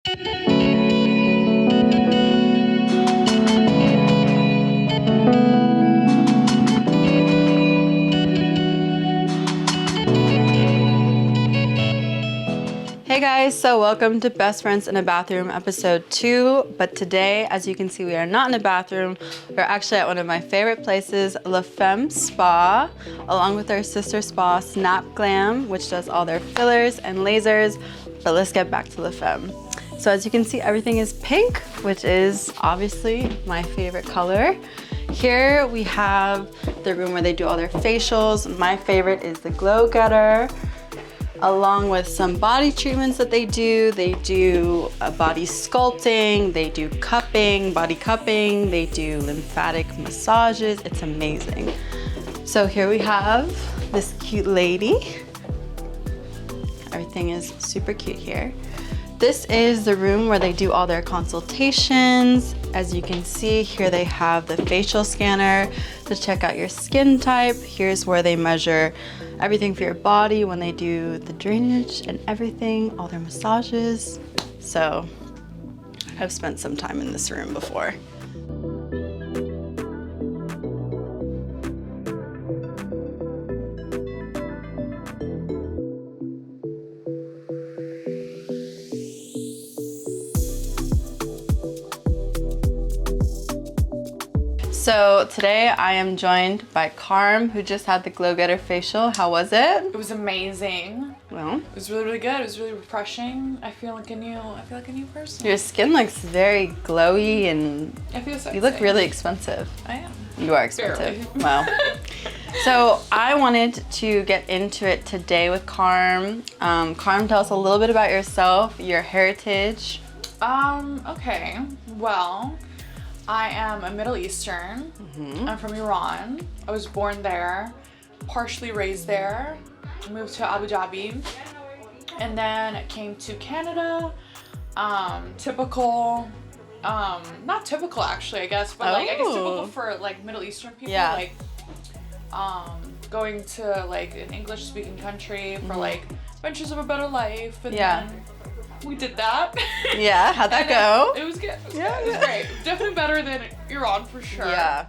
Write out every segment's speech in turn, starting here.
Hey guys, so welcome to Best Friends in a Bathroom episode 2. But today, as you can see, we are not in a bathroom. We're actually at one of my favorite places, Femme Spa, along with our sister spa, Snap Glam, which does all their fillers and lasers. But let's get back to Femme. So as you can see, everything is pink, which is obviously my favorite color. Here we have the room where they do all their facials. My favorite is the Glow Getter, along with some body treatments that they do. They do body sculpting, they do cupping, body cupping, they do lymphatic massages. It's amazing. So here we have this cute lady. Everything is super cute here. This is the room where they do all their consultations. As you can see, here they have the facial scanner to check out your skin type. Here's where they measure everything for your body when they do the drainage and everything, all their massages. So I've spent some time in this room before. So today I am joined by Carm, who just had the Glow Getter facial. How was it? It was amazing. Well, it was really, really good. It was really refreshing. I feel like a new person. Your skin looks very glowy and I feel sexy. You look really expensive. I am. You are expensive. Barely. Wow. So I wanted to get into it today with Carm. Carm, tell us a little bit about yourself, your heritage. Okay. Well, I am a Middle Eastern. I'm from Iran. I was born there, partially raised there, moved to Abu Dhabi, and then came to Canada. Typical, not typical actually, I guess, but like I guess typical for like Middle Eastern people. Yeah. Like, going to like an English-speaking country for like Ventures of a Better Life, and then we did that. Yeah, how'd that go? It was good. It was great. Definitely better than Iran for sure. Yeah.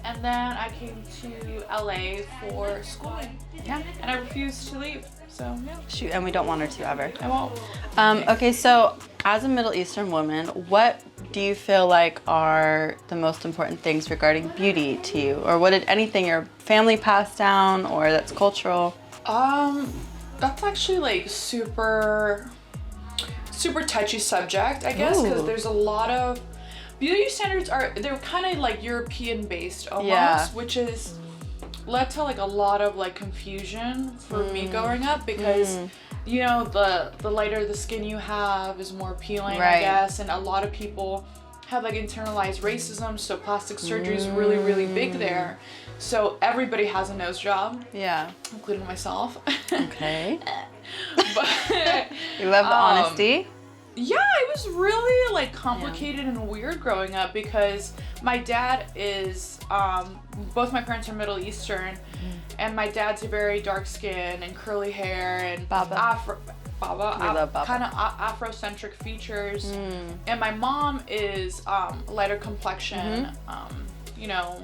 And then I came to LA for schooling. Yeah. And I refused to leave. So yeah. Shoot, and we don't want her to ever. I won't. Okay, so as a Middle Eastern woman, what do you feel like are the most important things regarding beauty to you? Or what did anything your family pass down or that's cultural? That's actually like super touchy subject, I guess, because there's a lot of beauty standards they're kind of like European based almost, which is led to like a lot of like confusion for me growing up, because you know, the lighter the skin you have is more appealing, I guess, and a lot of people have like internalized racism, so plastic surgery is really, really big there. So everybody has a nose job. Yeah. Including myself. Okay. But you love the honesty. Yeah, it was really like complicated and weird growing up, because my dad is both my parents are Middle Eastern, and my dad's a very dark skin and curly hair and kind of Afrocentric features, and my mom is lighter complexion, you know,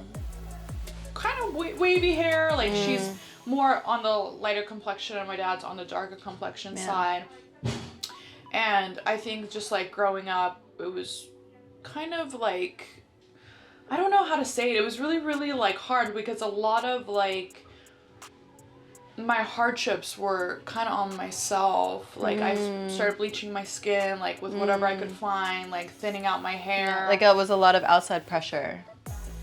kind of wavy hair, like she's more on the lighter complexion and my dad's on the darker complexion side. And I think just like growing up, it was kind of like, I don't know how to say it. It was really, really like hard, because a lot of like my hardships were kind of on myself. Like I started bleaching my skin, like with whatever I could find, like thinning out my hair. Yeah, like it was a lot of outside pressure.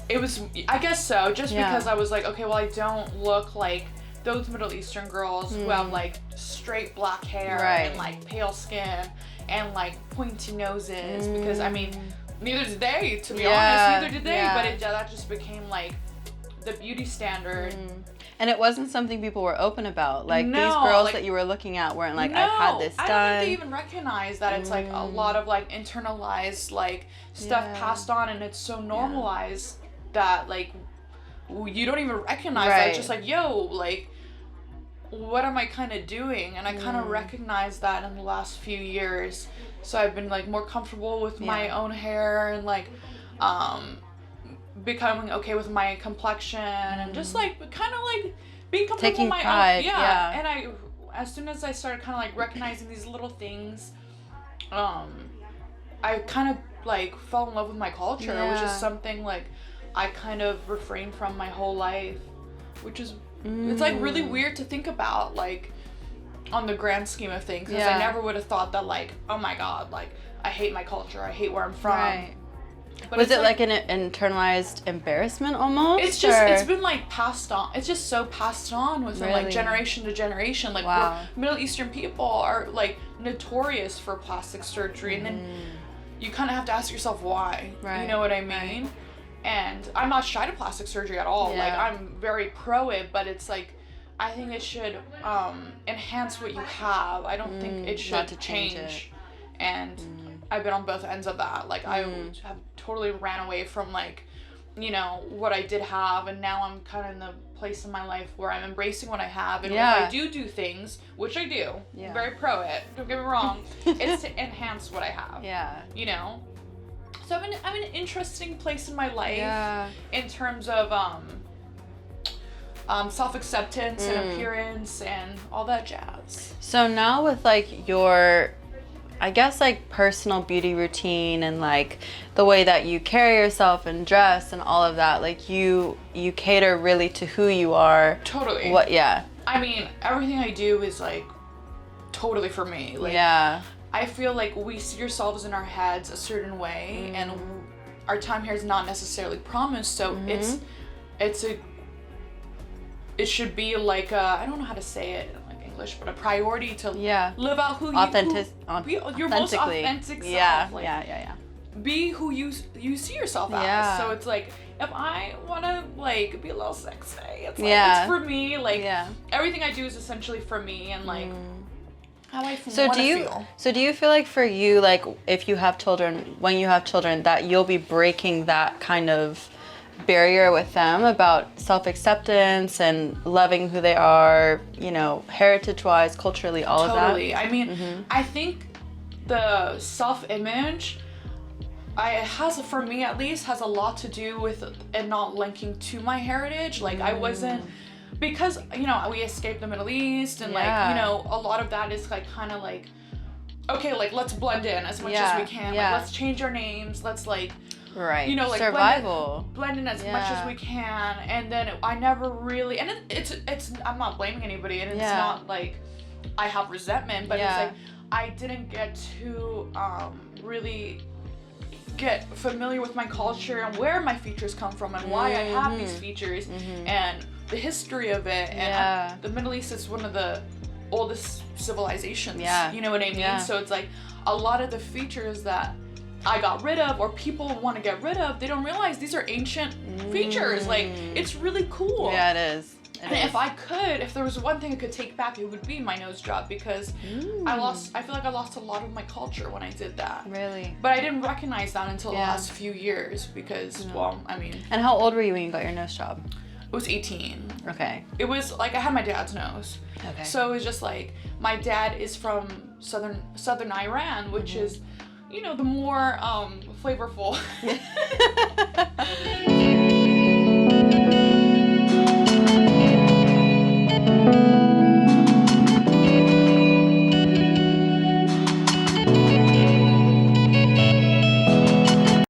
It was, I guess so, just because I was like, okay, well, I don't look like those Middle Eastern girls who have like straight black hair and like pale skin and like pointy noses, because I mean, neither did they, to be honest, neither did they, but that just became like the beauty standard. And it wasn't something people were open about. Like these girls that you were looking at weren't like, I've had this done. I don't think they even recognize that it's like a lot of like internalized like stuff passed on, and it's so normalized that like you don't even recognize that. It's just like, yo, like what am I kind of doing? And I kind of recognized that in the last few years. So I've been like more comfortable with my own hair and like becoming okay with my complexion and just like kind of like being comfortable Taking with my pride, own. yeah. And as soon as I started kind of like recognizing these little things, I kind of like fell in love with my culture, which is something like I kind of refrained from my whole life, which is it's like really weird to think about, like on the grand scheme of things, because I never would have thought that like, oh my god, like I hate my culture, I hate where I'm from. Right. But was it like an internalized embarrassment almost? It's just it's been like passed on. It's just so passed on within like generation to generation. Like Middle Eastern people are like notorious for plastic surgery, and then you kind of have to ask yourself why. Right. You know what I mean? Right. And I'm not shy to plastic surgery at all. Like I'm very pro it, but it's like I think it should enhance what you have. I don't think it should change it. And I've been on both ends of that. Like I have totally ran away from like, you know, what I did have, and now I'm kind of in the place in my life where I'm embracing what I have, and if I do things, which I do, I'm very pro it, don't get me wrong, it's to enhance what I have. You know? So I'm in an interesting place in my life in terms of self-acceptance and appearance and all that jazz. So now with like your, I guess like personal beauty routine and like the way that you carry yourself and dress and all of that, like you cater really to who you are. Totally. What? I mean, everything I do is like totally for me. Like, I feel like we see ourselves in our heads a certain way, and our time here is not necessarily promised. So it should be like I don't know how to say it in like English, but a priority to live out who be your most authentic self. Like, be who you see yourself as. So it's like, if I want to like be a little sexy, it's like it's for me. Like everything I do is essentially for me, and like how I want to feel. So do you feel like for you, like if you have children, when you have children, that you'll be breaking that kind of barrier with them about self-acceptance and loving who they are, you know, heritage-wise, culturally, all of that? Totally. I mean, I think the self-image, for me at least, has a lot to do with it not linking to my heritage. Like I wasn't, because, you know, we escaped the Middle East, and like, you know, a lot of that is like kind of like, okay, like let's blend in as much as we can. Like let's change our names. Let's like, you know, like survival. Blend in as much as we can. And then I never really, and it's I'm not blaming anybody, and it's not like I have resentment, but it's like I didn't get to really get familiar with my culture and where my features come from and why I have these features and the history of it. And the Middle East is one of the oldest civilizations. You know what I mean? So it's like a lot of the features that I got rid of, or people want to get rid of, they don't realize these are ancient features. Like, it's really cool. Yeah, it is. If there was one thing I could take back, it would be my nose job, because I feel like I lost a lot of my culture when I did that. Really? But I didn't recognize that until the last few years, because, well, I mean. And how old were you when you got your nose job? I was 18. Okay. It was like I had my dad's nose. Okay. So it was just like, my dad is from southern Iran, which is, you know, the more flavorful.